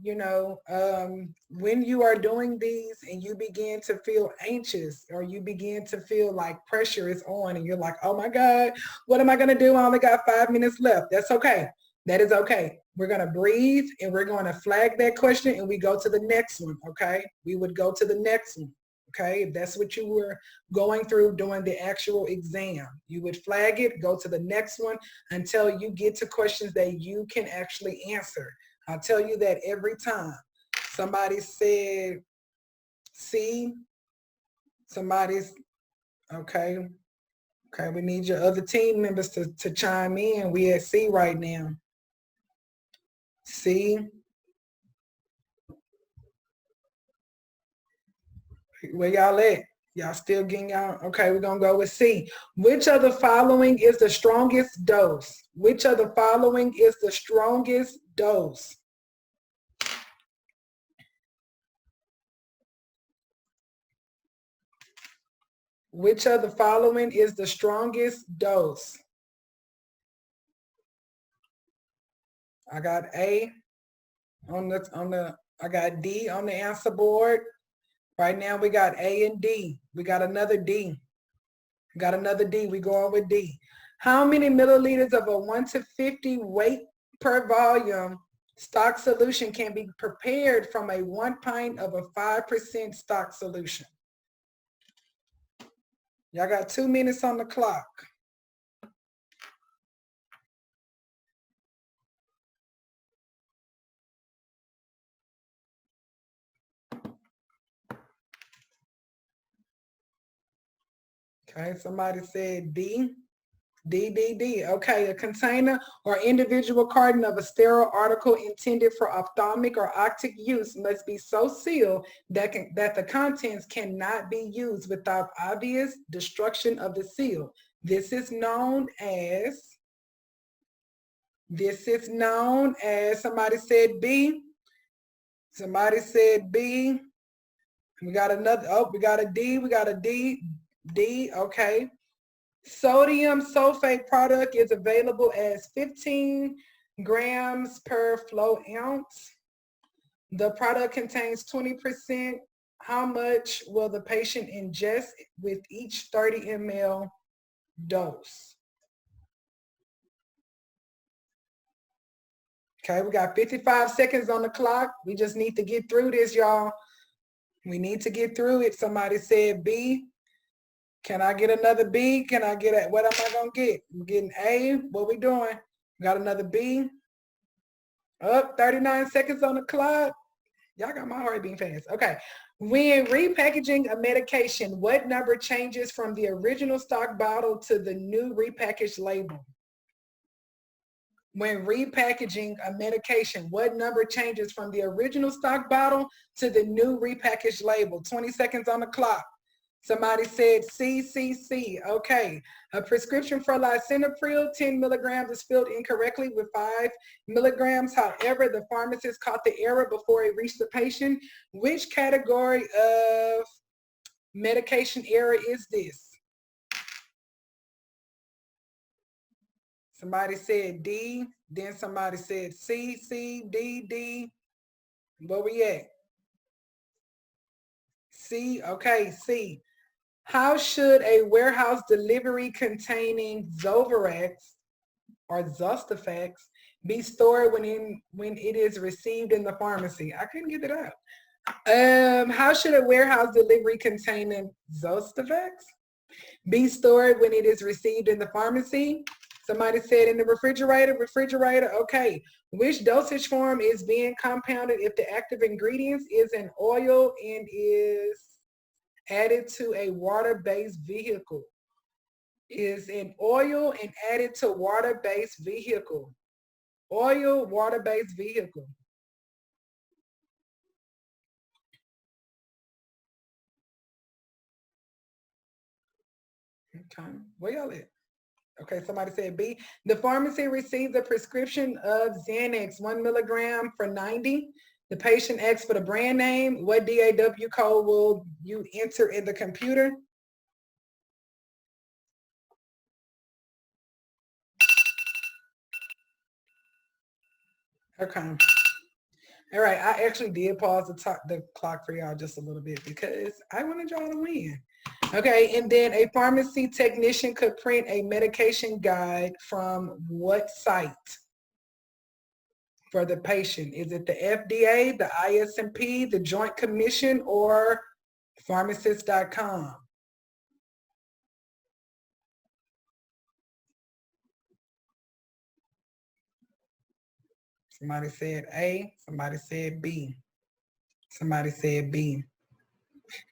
when you are doing these and you begin to feel anxious or you begin to feel like pressure is on and you're like, oh my God, what am I going to do? I only got 5 minutes left. That's okay. That is okay. We're going to breathe and we're going to flag that question and we go to the next one. Okay. We would go to the next one. Okay, if that's what you were going through during the actual exam, you would flag it, go to the next one until you get to questions that you can actually answer. I'll tell you that every time. Somebody said C, somebody's, okay, we need your other team members to chime in. We at C right now. C. Where y'all at? Y'all still getting y'all? Okay, we're going to go with C. Which of the following is the strongest dose? Which of the following is the strongest dose? Which of the following is the strongest dose? I got A I got D on the answer board. Right now we got A and D. We got another D. We got another D. We going with D. How many milliliters of a 1 to 50 weight per volume stock solution can be prepared from a 1 pint of a 5% stock solution? Y'all got 2 minutes on the clock. Okay, somebody said D. D. Okay, a container or individual carton of a sterile article intended for ophthalmic or optic use must be so sealed that the contents cannot be used without obvious destruction of the seal. This is known as, somebody said B. Somebody said B. We got another, we got a D. D, okay. Sodium sulfate product is available as 15 grams per flow ounce. The product contains 20%. How much will the patient ingest with each 30 ml dose? Okay, we got 55 seconds on the clock. We just need to get through this, y'all. We need to get through it. Somebody said B. Can I get another B? Can I get a, what am I going to get? I'm getting A. What we doing? Got another B. Up, 39 seconds on the clock. Y'all got my heart beating fast. Okay. When repackaging a medication, what number changes from the original stock bottle to the new repackaged label? When repackaging a medication, what number changes from the original stock bottle to the new repackaged label? 20 seconds on the clock. Somebody said CCC. Okay. A prescription for lisinopril, 10 milligrams is filled incorrectly with 5 milligrams. However, the pharmacist caught the error before it reached the patient. Which category of medication error is this? Somebody said D, then somebody said C, C, D, D. Where we at? C, okay, C. How should a warehouse delivery containing Zovirax or Zostafax be stored when it is received in the pharmacy? I couldn't get it out. How should a warehouse delivery containing Zostafax be stored when it is received in the pharmacy? Somebody said in the refrigerator. Okay. Which dosage form is being compounded if the active ingredients is an oil and is added to a water-based vehicle? Is an oil and added to water-based vehicle. Oil, water-based vehicle. Okay, where y'all at? Okay, somebody said B. The pharmacy receives a prescription of Xanax, 1 milligram for 90. The patient asks for the brand name. What DAW code will you enter in the computer? Okay. All right, I actually did pause the clock for y'all just a little bit because I wanted y'all to win. Okay, and then a pharmacy technician could print a medication guide from what site for the patient? Is it the FDA, the ISMP, the Joint Commission, or pharmacist.com? Somebody said A, somebody said B. Somebody said B.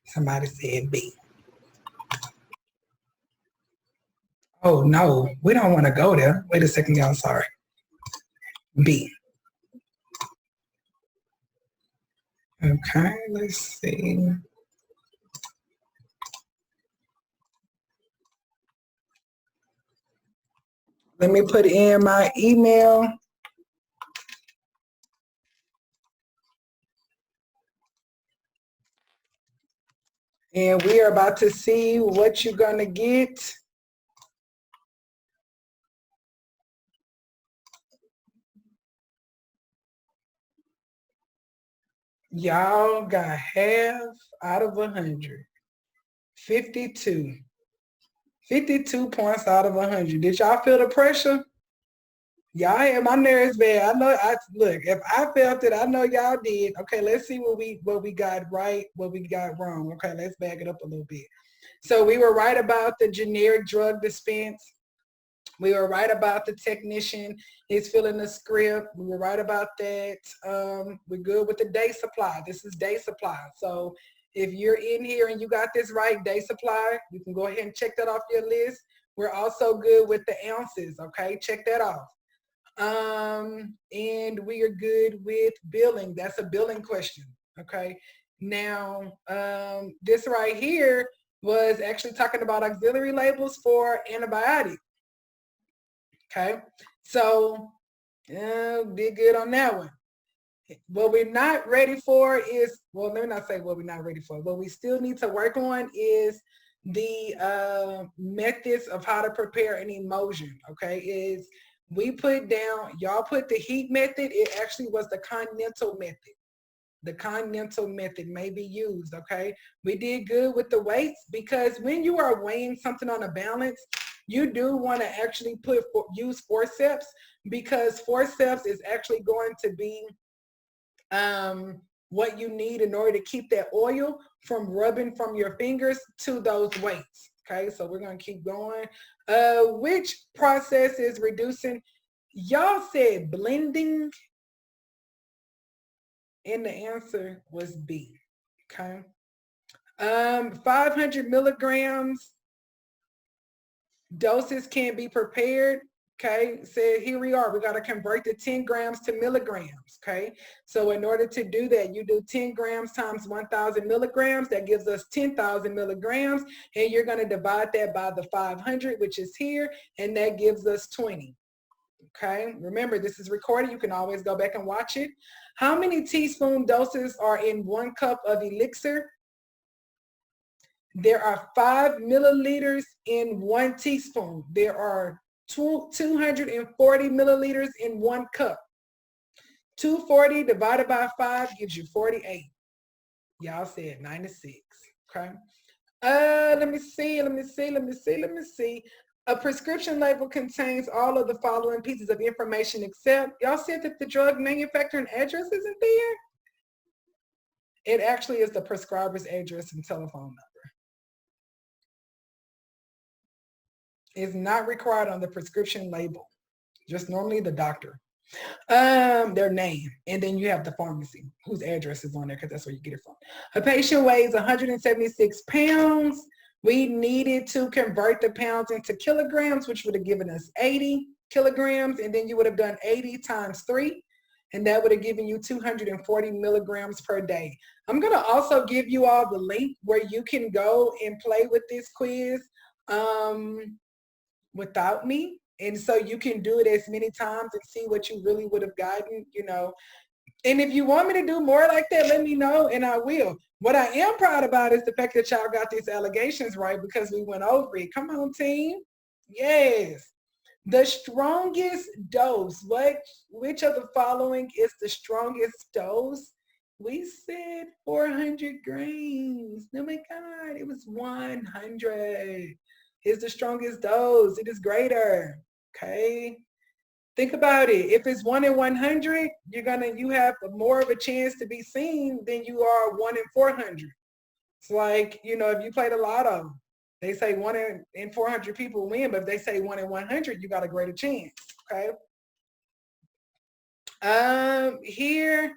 Somebody said B. Oh no, we don't want to go there. Wait a second, y'all, sorry. B. Okay, let's see. Let me put in my email. And we are about to see what you're gonna get. Y'all got half out of 100. 52. 52 points out of 100. Did y'all feel the pressure? Y'all had my nerves bad. I know. Look. If I felt it, I know y'all did. Okay, let's see what we got right, what we got wrong. Okay, let's back it up a little bit. So we were right about the generic drug dispense. We were right about the technician is filling the script. We were right about that. We're good with the day supply. This is day supply. So if you're in here and you got this right, day supply, you can go ahead and check that off your list. We're also good with the ounces. Okay, check that off. And we are good with billing. That's a billing question. Okay. Now, this right here was actually talking about auxiliary labels for antibiotics. Okay. So, did good on that one. What we're not ready for is, well, let me not say what we're not ready for. What we still need to work on is the methods of how to prepare an emulsion, okay, is we put down, y'all put the heat method. It actually was the continental method. The continental method may be used, okay? We did good with the weights, because when you are weighing something on a balance, you do want to actually use forceps, because forceps is actually going to be what you need in order to keep that oil from rubbing from your fingers to those weights. Okay, so we're going to keep going. Which process is reducing? Y'all said blending, and the answer was B. Okay. 500 milligrams doses can be prepared. Okay, so here we are. We got to convert the 10 grams to milligrams. Okay, so in order to do that, you do 10 grams times 1,000 milligrams. That gives us 10,000 milligrams, and you're going to divide that by the 500, which is here, and that gives us 20. Okay, remember, this is recorded. You can always go back and watch it. How many teaspoon doses are in 1 cup of elixir? There are 5 milliliters in 1 teaspoon. There are 240 milliliters in 1 cup. 240 divided by 5 gives you 48. Y'all said 96. Okay. Let me see. A prescription label contains all of the following pieces of information except, y'all said that the drug manufacturer address isn't there? It actually is the prescriber's address and telephone number. It's not required on the prescription label, just normally the doctor. Their name, and then you have the pharmacy whose address is on there, because that's where you get it from. A patient weighs 176 pounds. We needed to convert the pounds into kilograms, which would have given us 80 kilograms, and then you would have done 80 times 3, and that would have given you 240 milligrams per day. I'm going to also give you all the link where you can go and play with this quiz without me. And so you can do it as many times and see what you really would have gotten, you know. And if you want me to do more like that, let me know and I will. What I am proud about is the fact that y'all got these allegations right, because we went over it. Come on, team. Yes. The strongest dose. Which of the following is the strongest dose? We said 400 grains. Oh my God, it was 100. Is the strongest dose. It is greater. Okay. Think about it. If it's 1 in 100, you have more of a chance to be seen than you are 1 in 400. It's like, you know, if you played a lotto, they say 1 in 400 people win, but if they say 1 in 100, you got a greater chance. Okay. Here,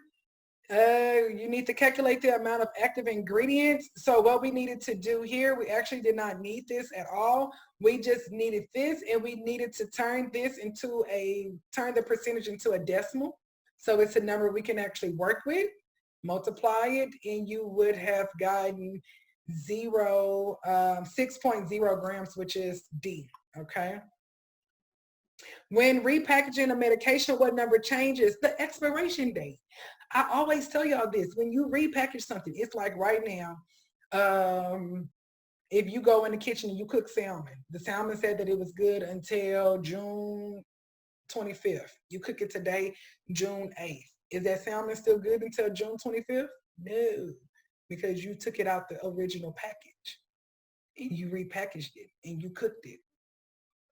you need to calculate the amount of active ingredients. So what we needed to do here, we actually did not need this at all. We just needed this, and we needed to turn the percentage into a decimal. So it's a number we can actually work with, multiply it, and you would have gotten 6.0 grams, which is D, okay? When repackaging a medication, what number changes? The expiration date. I always tell y'all this, when you repackage something, it's like right now, if you go in the kitchen and you cook salmon, the salmon said that it was good until June 25th. You cook it today, June 8th. Is that salmon still good until June 25th? No, because you took it out the original package and you repackaged it and you cooked it.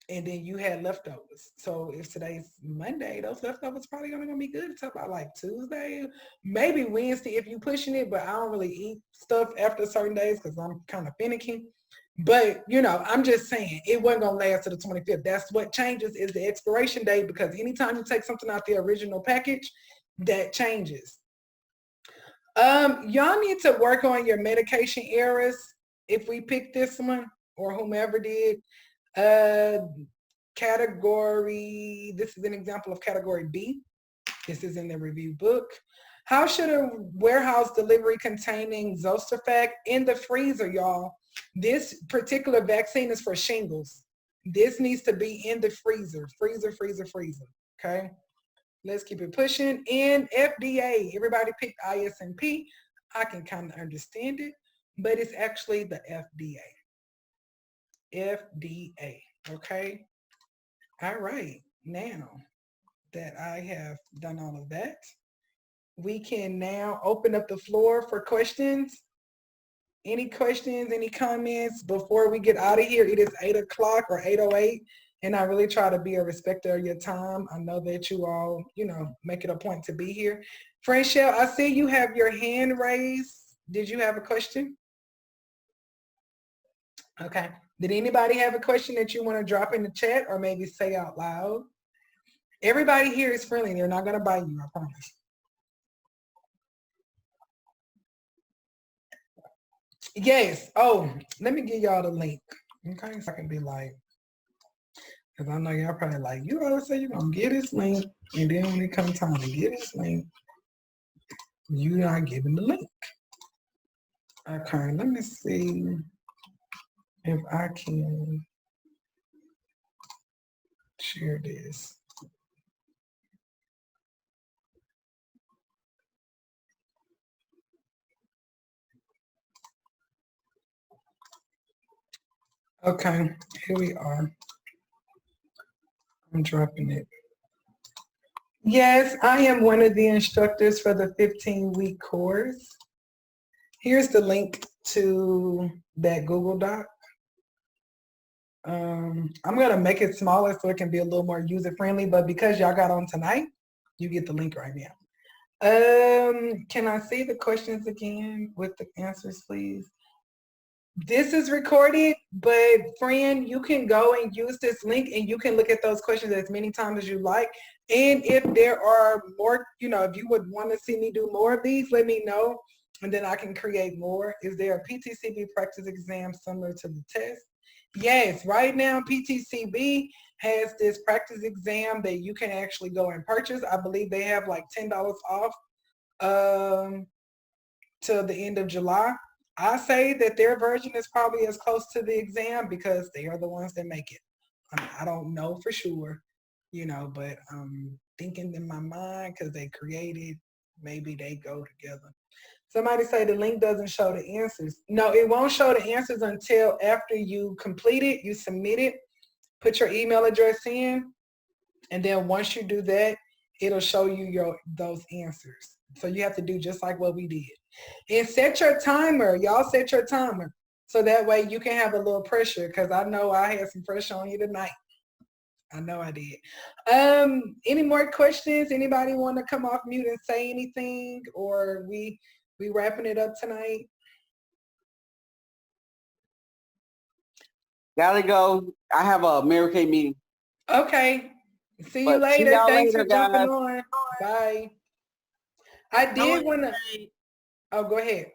And then you had leftovers. So if today's Monday, those leftovers probably only gonna be good until about like Tuesday, maybe Wednesday if you pushing it, but I don't really eat stuff after certain days because I'm kind of finicky. But you know, I'm just saying it wasn't gonna last to the 25th. That's what changes is the expiration date, because anytime you take something out the original package, that changes. Y'all need to work on your medication errors. If we pick this one or whomever did, category, this is an example of category B. This is in the review book. How should a warehouse delivery containing Zostafac in the freezer, y'all? This particular vaccine is for shingles. This needs to be in the freezer, freezer, okay? Let's keep it pushing. And FDA, everybody picked ISNP. I can kind of understand it, but it's actually the FDA. FDA. Okay. All right. Now that I have done all of that, we can now open up the floor for questions. Any questions, any comments before we get out of here? It is 8 o'clock or 8:08, and I really try to be a respecter of your time. I know that you all, make it a point to be here. Franchelle, I see you have your hand raised. Did you have a question? Okay. Did anybody have a question that you want to drop in the chat or maybe say out loud? Everybody here is friendly. They're not going to bite you, I promise. Yes. Oh, let me give y'all the link. Okay, so I can be like, because I know y'all probably like, you always say you're going to get this link, and then when it comes time to get this link, you're not giving the link. Okay, let me see if I can share this. Okay, here we are. I'm dropping it. Yes, I am one of the instructors for the 15-week course. Here's the link to that Google Doc. I'm going to make it smaller so it can be a little more user-friendly, but because y'all got on tonight, you get the link right now. Can I see the questions again with the answers, please? This is recorded, but friend, you can go and use this link and you can look at those questions as many times as you like. And if there are more, if you would want to see me do more of these, let me know. And then I can create more. Is there a Ptcb practice exam similar to the test? Yes, right now Ptcb has this practice exam that you can actually go and purchase. I believe they have like $10 off till the end of July. I say that their version is probably as close to the exam because they are the ones that make it. I don't know for sure, but I'm thinking in my mind because they created, maybe they go together. Somebody say the link doesn't show the answers. No, it won't show the answers until after you complete it, you submit it, put your email address in, and then once you do that, it'll show you those answers. So you have to do just like what we did. And set your timer. Y'all set your timer. So that way you can have a little pressure because I know I had some pressure on you tonight. I know I did. Any more questions? Anybody want to come off mute and say anything? Or we wrapping it up tonight?
Gotta go. I have a Mary Kay meeting.
Okay. See you later.
See
Thanks
later,
for jumping
guys.
on. Bye. I did want to. Oh, go ahead.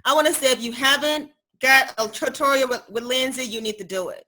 I want to say if you haven't got a tutorial with Lindsay, you need to do it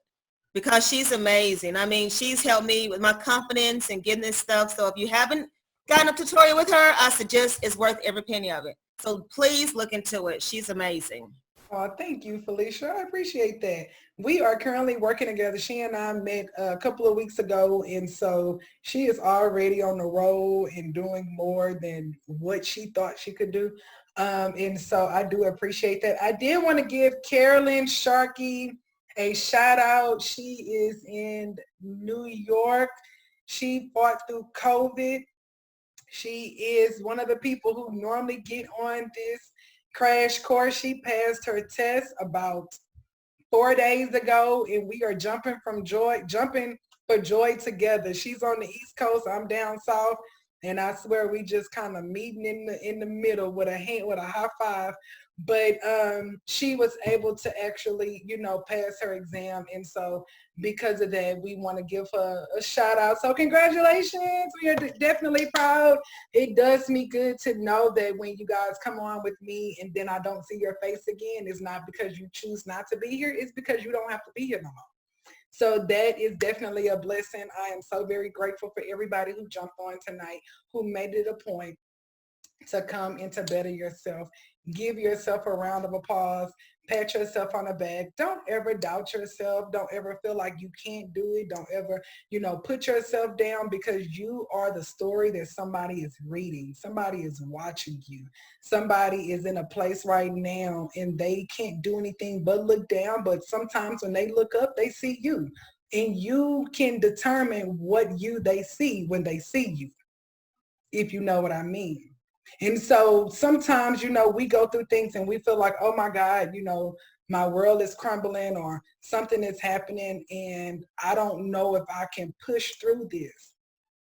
because she's amazing. I mean, she's helped me with my confidence and getting this stuff. So if you haven't gotten a tutorial with her, I suggest it's worth every penny of it. So please look into it. She's amazing.
Oh, thank you, Felicia. I appreciate that. We are currently working together. She and I met a couple of weeks ago, and so she is already on the road and doing more than what she thought she could do. And so I do appreciate that. I did want to give Carolyn Sharkey a shout out. She is in New York. She fought through COVID. She is one of the people who normally get on this crash course. She passed her test about 4 days ago, and we are jumping for joy together. She's on the East Coast, I'm down south, and I swear we just kind of meeting in the middle with a high five. But she was able to actually, pass her exam, and so because of that, we want to give her a shout out. So congratulations, we are definitely proud. It does me good to know that when you guys come on with me and then I don't see your face again, it's not because you choose not to be here, it's because you don't have to be here no more. So that is definitely a blessing. I am so very grateful for everybody who jumped on tonight, who made it a point to come and to better yourself. Give yourself a round of applause. pat yourself on the back. Don't ever doubt yourself. Don't ever feel like you can't do it. Don't ever, put yourself down, because you are the story that somebody is reading. Somebody is watching you. Somebody is in a place right now and they can't do anything but look down. But sometimes when they look up, they see you. And you can determine what they see when they see you, if you know what I mean. And so sometimes, we go through things and we feel like, oh my God, my world is crumbling or something is happening and I don't know if I can push through this.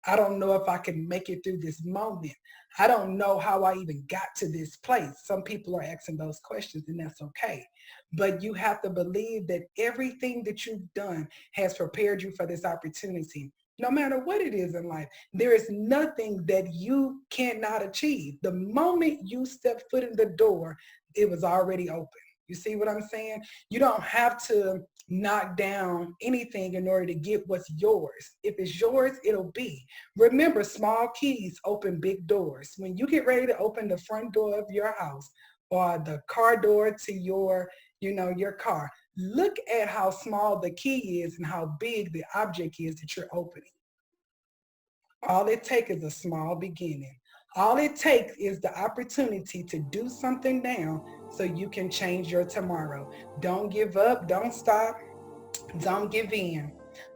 I don't know if I can make it through this moment. I don't know how I even got to this place. Some people are asking those questions, and that's okay. But you have to believe that everything that you've done has prepared you for this opportunity. No matter what it is in life, there is nothing that you cannot achieve. The moment you step foot in the door, it was already open. You see what I'm saying? You don't have to knock down anything in order to get what's yours. If it's yours, it'll be. Remember, small keys open big doors. When you get ready to open the front door of your house or the car door to your car, look at how small the key is and how big the object is that you're opening. All it takes is a small beginning. All it takes is the opportunity to do something now so you can change your tomorrow. Don't give up. Don't stop. Don't give in.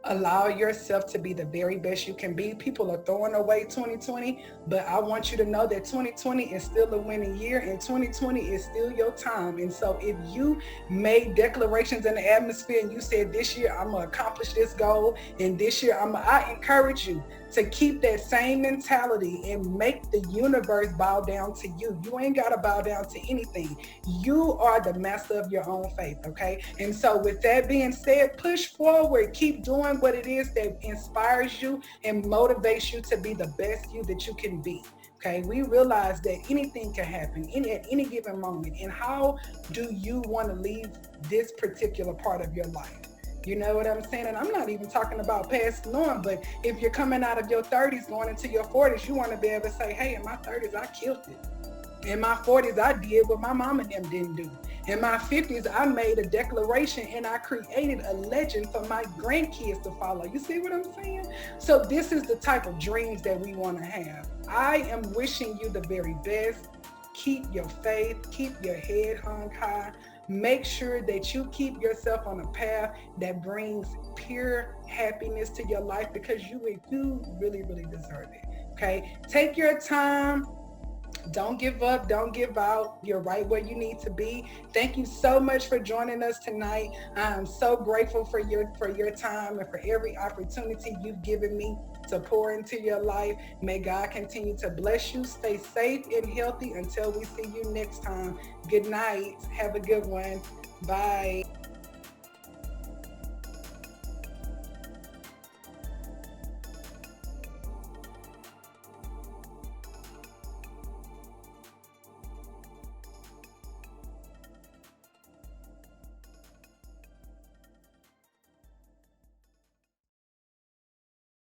Allow yourself to be the very best you can be. People are throwing away 2020, but I want you to know that 2020 is still a winning year and 2020 is still your time. And so if you made declarations in the atmosphere and you said this year I'm going to accomplish this goal and this year I encourage you to keep that same mentality and make the universe bow down to you. You ain't got to bow down to anything. You are the master of your own faith, okay? And so with that being said, push forward. Keep doing what it is that inspires you and motivates you to be the best you that you can be. Okay, we realize that anything can happen at any given moment. And how do you want to leave this particular part of your life? You know what I'm saying? And I'm not even talking about passing on, but if you're coming out of your 30s, going into your 40s, you want to be able to say, hey, in my 30s, I killed it. In my 40s, I did what my mom and them didn't do. In my 50s, I made a declaration and I created a legend for my grandkids to follow. You see what I'm saying? So this is the type of dreams that we want to have. I am wishing you the very best. Keep your faith, keep your head hung high. Make sure that you keep yourself on a path that brings pure happiness to your life, because you really, really deserve it. Okay? Take your time. Don't give up. Don't give out. You're right where you need to be. Thank you so much for joining us tonight. I'm so grateful for your time and for every opportunity you've given me to pour into your life. May God continue to bless you. Stay safe and healthy until we see you next time. Good night. Have a good one. Bye.